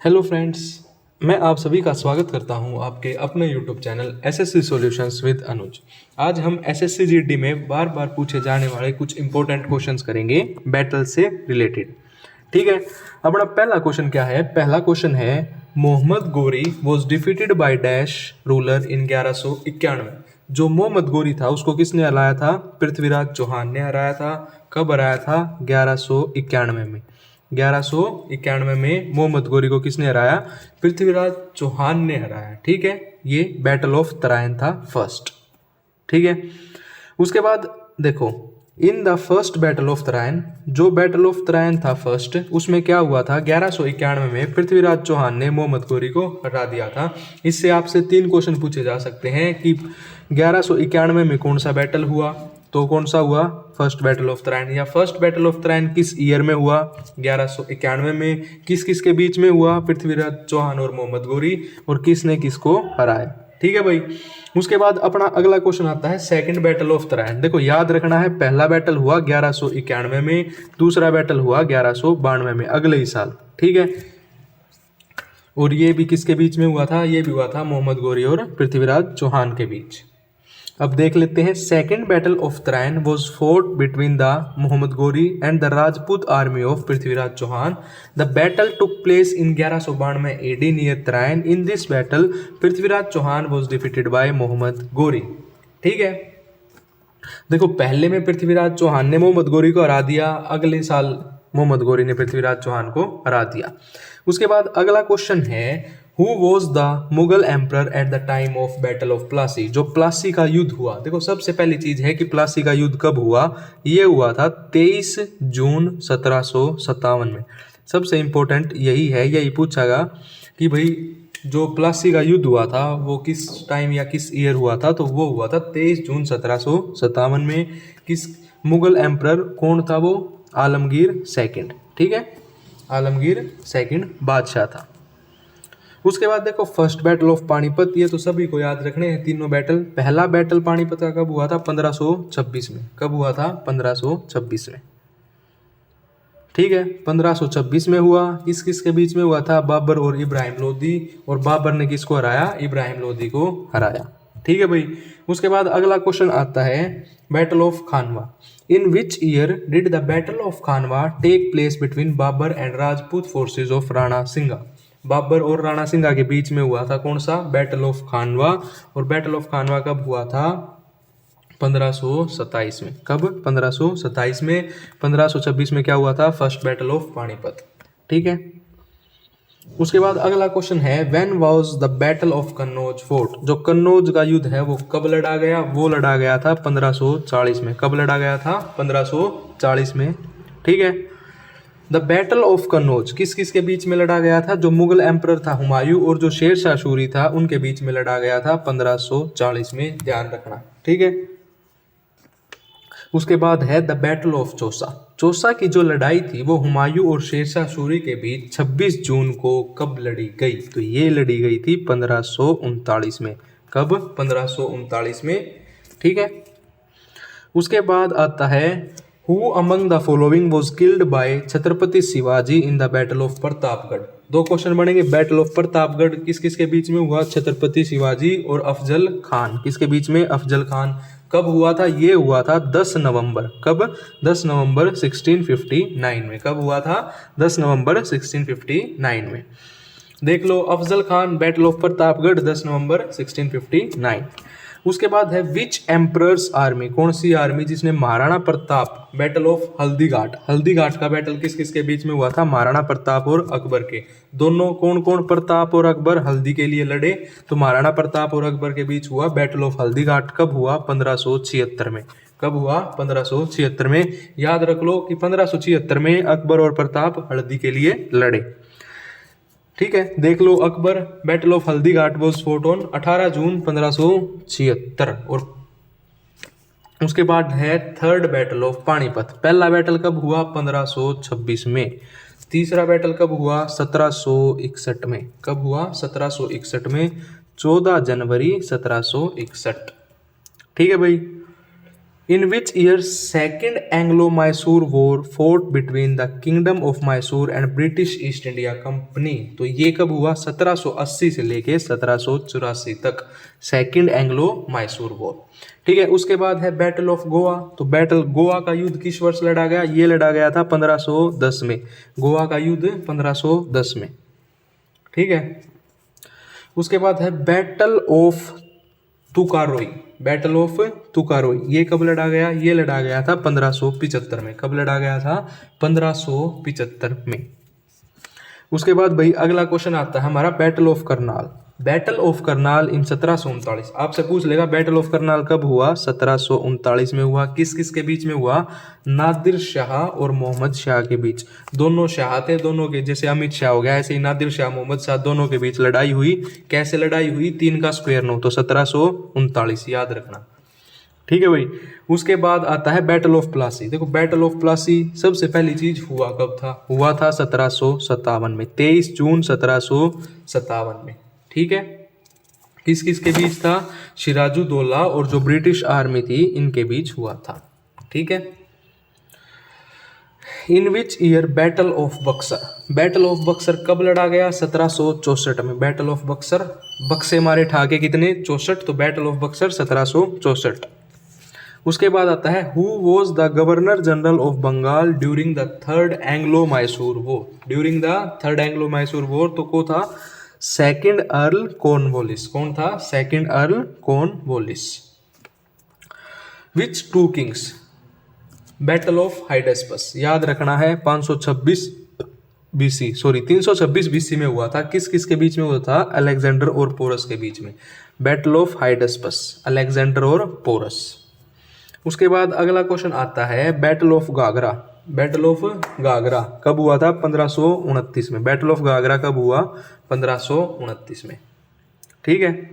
Hello friends, मैं आप सभी का स्वागत करता हूं आपके अपने YouTube channel SSC solutions with Anuj. आज हम एसएससी जीडी में बार बार पूछे जाने वाले कुछ इंपॉर्टेंट क्वेश्चंस करेंगे बैटल से रिलेटेड। ठीक है, अपना पहला क्वेश्चन क्या है? पहला क्वेश्चन है Mohammad Ghori was defeated by dash ruler in 1191। जो मोहम्मद गोरी था उसको किसने हराया था? पृथ्वीराज चौहान ने हराया था। कब हराया था? 1191 में। 1191 में मोहम्मद गोरी को किसने हराया? पृथ्वीराज चौहान ने हराया। ठीक है, ये बैटल ऑफ तराइन था फर्स्ट। ठीक है, उसके बाद देखो इन the first battle of Tarain, जो बैटल ऑफ तराइन था फर्स्ट, उसमें क्या हुआ था? 1191 में पृथ्वीराज चौहान ने मोहम्मद गोरी को हरा दिया था। इससे आपसे 3 क्वेश्चन पूछे जा सकते हैं कि 1191 में कौन सा बैटल हुआ, तो कौन सा हुआ? First battle of Tarain. या फर्स्ट बैटल ऑफ तराइन किस ईयर में हुआ? 1191 में। किस किस के बीच में हुआ? पृथ्वीराज चौहान और मोहम्मद गोरी। और किसने किसको हराया? ठीक है भाई। उसके बाद अपना अगला क्वेश्चन आता है सेकंड बैटल ऑफ तराइन। देखो याद रखना है, पहला बैटल हुआ 1191 में, दूसरा बैटल हुआ 1192 में, अगले ही साल। ठीक है, और ये भी किसके बीच में हुआ था? ये भी हुआ था मोहम्मद गोरी और पृथ्वीराज चौहान के बीच। अब देख लेते हैं second battle of Tarain was fought between the Mohammad Ghori and the Rajput army of Prithviraj Chauhan. The battle took place in 1192 AD near Tarain. In this battle Prithviraj Chauhan was defeated by Mohammad Ghori. ठीक है, देखो पहले में पृथ्वीराज चौहान ने मोहम्मद गोरी को हरा दिया, अगले साल मोहम्मद गोरी ने पृथ्वीराज चौहान को हरा दिया। उसके बाद अगला क्वेश्चन है who was the Mughal emperor at the time of battle of Plassey. जो प्लासी का युद्ध हुआ, देखो सबसे पहली चीज है कि प्लासी का युद्ध कब हुआ? ये हुआ था 23 जून 1757 में। सबसे इंपॉर्टेंट यही है, यही पूछागा कि भाई जो प्लासी का युद्ध हुआ था वो किस टाइम या किस ईयर हुआ था? तो वो हुआ था 23 जून 1757 में। किस मुगल एम्पर कौन था वो? आलमगीर सेकंड। ठीक है, आलमगीर सेकंड बादशाह था। उसके बाद देखो फर्स्ट बैटल ऑफ पानीपत, ये तो सभी को याद रखने हैं तीनों बैटल। पहला बैटल पानीपत का कब हुआ था? 1526 में। कब हुआ था? 1526 में। ठीक है, 1526 में हुआ। किस किस के बीच में हुआ था? बाबर और इब्राहिम लोदी। और बाबर ने किसको हराया? इब्राहिम लोदी को हराया। ठीक है भाई। उसके बाद अगला क्वेश्चन आता है battle of Khanwa. In which year did the battle of Khanwa take place between Babur and Rajput forces of Rana Sanga. Babur और राणा सिंगा के बीच में हुआ था कौन सा? बैटल ऑफ खानवा। और बैटल ऑफ खानवा कब हुआ था? 1527 में। कब? 1527 में। 1526 में क्या हुआ था? First battle of Panipat. ठीक है, उसके बाद अगला क्वेश्चन है when was the battle of Kannauj fort. जो कन्नौज का युद्ध है वो कब लड़ा गया? वो लड़ा गया था 1540 में। कब लड़ा गया था? 1540 में। ठीक है, द बैटल ऑफ कन्नौज किस किस के बीच में लड़ा गया था? जो मुगल एम्परर था हुमायूं और जो शेरशाह सूरी था उनके बीच में लड़ा गया था 1540 में। ध्यान रखना। ठीक है, उसके बाद है the battle of Chausa. Chausa की जो लड़ाई थी वो हुमायूं और शेरशाह सूरी के बीच 26 जून को कब लड़ी गई? तो ये लड़ी गई थी 1539 में। कब? 1539 में। ठीक है, उसके बाद आता है who among the following was killed by Chhatrapati Shivaji in the battle of Pratapgarh. 2 question बनेंगे। बैटल ऑफ प्रतापगढ़ किस किस के बीच में हुआ? छत्रपति शिवाजी और अफजल खान। किसके बीच में? अफजल खान। कब हुआ था? ये हुआ था 10 नवंबर। कब? 10 नवंबर 1659 में। कब हुआ था? 10 नवंबर 1659 में। देख लो अफजल खान, बैटल ऑफ प्रतापगढ़ 10 नवंबर 1659। उसके बाद है विच एम्परर्स आर्मी। कौन सी आर्मी जिसने महाराणा प्रताप, बैटल ऑफ हल्दीघाट। हल्दीघाट का बैटल किस किस के बीच में हुआ था? महाराणा प्रताप और अकबर के। दोनों कौन कौन? प्रताप और अकबर हल्दी के लिए लड़े, तो महाराणा प्रताप और अकबर के बीच हुआ बैटल ऑफ हल्दीघाट। कब हुआ? 1576 में। कब हुआ? 1576 में। याद रख लो कि 1576 में अकबर और प्रताप हल्दी के लिए लड़े। ठीक है, देख लो Akbar battle of Haldighat was fought on 18 June 1576। और उसके बाद है थर्ड बैटल ऑफ पानीपत। पहला बैटल कब हुआ? 1526 में। तीसरा बैटल कब हुआ? 1761 में। कब हुआ? 1761 में। 14 जनवरी 1761। ठीक है भाई। In which year second Anglo Mysore war fought between the kingdom of Mysore and British East India Company. तो ये कब हुआ? 1780 से लेके 1784 तक सेकेंड एंग्लो मैसूर वॉर। ठीक है, उसके बाद है बैटल ऑफ गोवा। तो बैटल गोवा का युद्ध किस वर्ष लड़ा गया? ये लड़ा गया था 1510 में। गोवा का युद्ध 1510 में। ठीक है, उसके बाद है बैटल ऑफ तुकारोई। बैटल ऑफ तुकारोई ये कब लड़ा गया? ये लड़ा गया था 1575 में। कब लड़ा गया था? 1575 में। उसके बाद भाई अगला क्वेश्चन आता है हमारा battle of Karnal. Battle of Karnal in 1739। आपसे पूछ लेगा बैटल ऑफ करनाल कब हुआ? 1739 में हुआ। किस किस के बीच में हुआ? नादिर शाह और मोहम्मद शाह के बीच। दोनों शाह थे, दोनों के, जैसे अमित शाह हो गया ऐसे ही नादिर शाह मोहम्मद शाह, दोनों के बीच लड़ाई हुई। कैसे लड़ाई हुई? 3 का स्क्वायर 9, तो 1739 याद रखना। ठीक है भाई, उसके बाद आता है बैटल ऑफ प्लासी। देखो बैटल ऑफ प्लासी सबसे पहली चीज हुआ कब था? हुआ था 1757 में, 23 जून 1757 में। ठीक है, किस किस के बीच था? सिराजुद्दौला और जो ब्रिटिश आर्मी थी इनके बीच हुआ था। ठीक है, in which year battle of Buxar. Battle of Buxar कब लड़ा गया? 1764 में। बैटल ऑफ बक्सर, बक्से मारे ठाके कितने? 64, तो बैटल ऑफ बक्सर 1764। उसके बाद आता है who was the governor general of Bengal during the third Anglo Mysore war. During the third Anglo Mysore war तो को था? Second earl Cornwallis. कौन था? Second earl Cornwallis. Which two kings? Battle of Hydaspes याद रखना है 526 बीसी, सॉरी 326 बीसी में हुआ था। किस किस के बीच में हुआ था? अलेक्जेंडर और पोरस के बीच में। बैटल ऑफ हाइडेस्पस, अलेक्जेंडर और पोरस। उसके बाद अगला क्वेश्चन आता है battle of Ghaghara. Battle of Ghaghara कब हुआ था? 1529 में। बैटल ऑफ गागरा कब हुआ? 1529 में। ठीक है,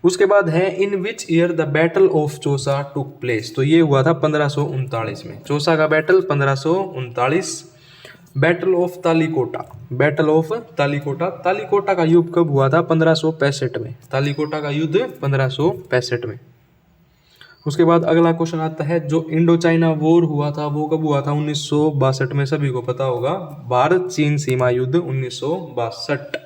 उसके बाद है in which year the battle of Chausa took place. तो ये हुआ था 1539 में। चौसा का battle 1539। Battle of Talikota. Battle of Talikota, Talikota का युद्ध कब हुआ था? 1565 में। तालीकोटा का युद्ध 1565 में। उसके बाद अगला क्वेश्चन आता है जो इंडो चाइना वॉर हुआ था वो कब हुआ था? 1962 में। सभी को पता होगा, भारत चीन सीमा युद्ध 1962।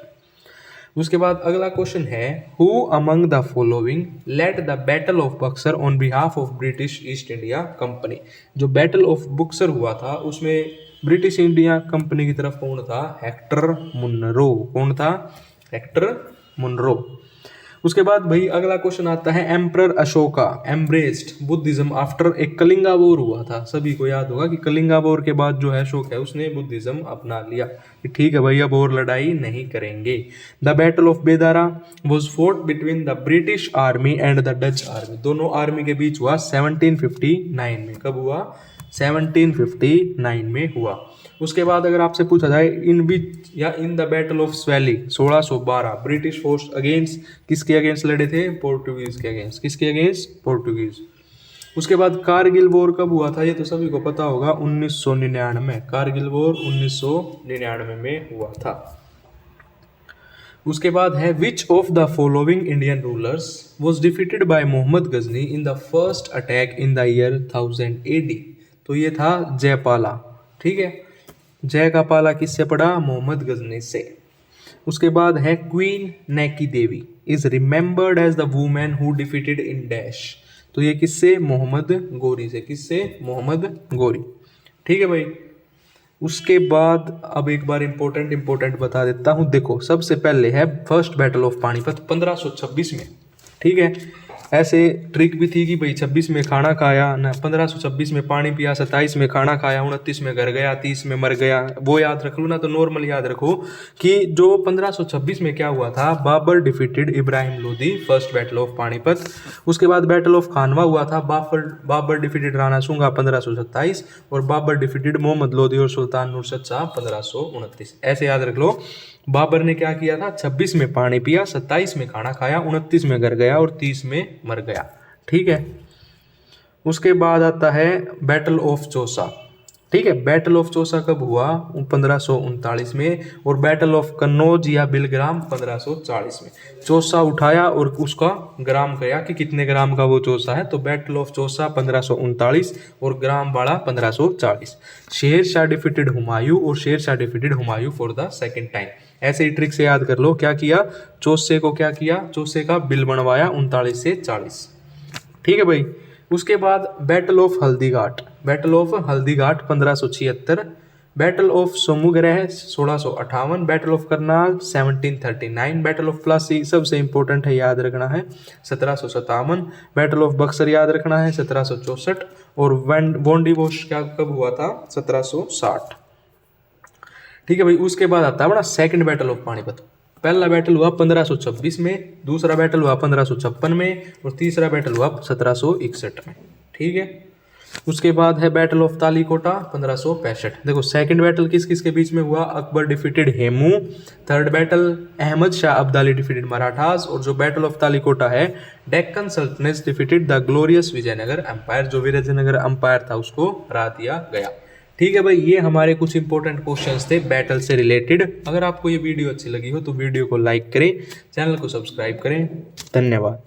उसके बाद अगला क्वेश्चन है who among the following led the battle of Buxar on behalf of British East India company. जो बैटल ऑफ बक्सर हुआ था उसमें ब्रिटिश इंडिया कंपनी की तरफ कौन था? Hector Munro. कौन था? Hector Munro. उसके बाद भाई अगला क्वेश्चन आता है emperor Ashoka embraced Buddhism after a Kalinga war हुआ था। सभी को याद होगा कि कलिंगा वॉर के बाद जो है अशोक है उसने बुद्धिज्म अपना लिया कि ठीक है भाई अब और लड़ाई नहीं करेंगे। The battle of Bedara was fought between the British army and the Dutch army. दोनों आर्मी के बीच हुआ 1759 में। कब हुआ? 1759 में हुआ। उसके बाद अगर आपसे पूछा जाए इन बीच या in the battle of Swally 1612 British force against किसके अगेंस्ट लड़े थे? पोर्टुगीज के अगेंस्ट। किसके अगेंस्ट? पोर्टुगीज। उसके बाद कारगिल वॉर कब हुआ था? ये तो सभी को पता होगा 1999। कारगिल वॉर 1999 में हुआ था। उसके बाद है which of the following Indian rulers was defeated by Mohammad Ghazni in the first attack in the year 1000 AD। तो ये था जयपाला। ठीक है, जय का पाला किससे पड़ा? मोहम्मद गजनी से। उसके बाद है queen Naiki Devi is remembered as the women who defeated in dash. तो ये किससे? मोहम्मद गौरी से। किससे? मोहम्मद गौरी। ठीक है भाई, उसके बाद अब एक बार इंपॉर्टेंट बता देता हूँ। देखो सबसे पहले है फर्स्ट बैटल ऑफ पानीपत 1526 में। ठीक है, ऐसे ट्रिक भी थी कि भाई 26 में खाना खाया ना, 1526 में पानी पिया, 27 में खाना खाया, 29 में घर गया, 30 में मर गया। वो याद रख लो ना, तो नॉर्मल याद रखो कि जो 1526 में क्या हुआ था, Babur defeated Ibrahim Lodi, first battle of Panipat. उसके बाद बैटल ऑफ खानवा हुआ था, बाबर डिफीटेड राणा सूंगा 1527 और बाबर डिफीटेड मोहम्मद लोदी और सुल्तान नुरसत शाह 1529। ऐसे याद रख लो। बाबर ने क्या किया था? 26 में पानी पिया, 27 में खाना खाया, 29 में घर गया और 30 में मर गया। ठीक है, उसके बाद आता है बैटल ऑफ चौसा। ठीक है। बैटल ऑफ चौसा कब हुआ? 1539 में। और बैटल ऑफ कन्नौज या बिलग्राम 1540 में। चौसा उठाया और उसका ग्राम किया कि कितने ग्राम का वो चौसा है, तो बैटल ऑफ चौसा 1539 और ग्राम बाड़ा 1540। शेर शाह डिफीटेड हुमायूं और Sher Shah defeated Humayun for the second time. ऐसे ही ट्रिक से याद कर लो, क्या किया? चौसे को क्या किया? चौसे का बिल बनवाया 39 से 40। ठीक है भाई। उसके बाद battle of Haldighat, battle of Haldighat 1576। Battle of Samugarh 1658। Battle of Karnal 1739। Battle of Plassey सबसे इंपॉर्टेंट है, याद रखना है, 1757। बैटल ऑफ बक्सर याद रखना है 1764। और वोंडीवोश क्या कब हुआ था? 1760। ठीक है भाई। उसके बाद आता है अपना सेकंड बैटल ऑफ पानीपत। पहला बैटल हुआ 1526 में, दूसरा बैटल हुआ 1556 में और तीसरा बैटल हुआ 1761 में। ठीक है। उसके बाद है बैटल ऑफ तालीकोटा 1565। देखो सेकंड बैटल किस किस के बीच में हुआ? Akbar defeated Hemu. Third battle Ahmad Shah Abdali defeated Marathas. और जो बैटल ऑफ तालीकोटा है, डेक्कन सल्तनत defeated the glorious Vijayanagar empire. जो विजयनगर एम्पायर था उसको हरा दिया गया। ठीक है भाई, ये हमारे कुछ इंपॉर्टेंट क्वेश्चंस थे बैटल से रिलेटेड। अगर आपको ये वीडियो अच्छी लगी हो तो वीडियो को लाइक करें, चैनल को सब्सक्राइब करें। धन्यवाद।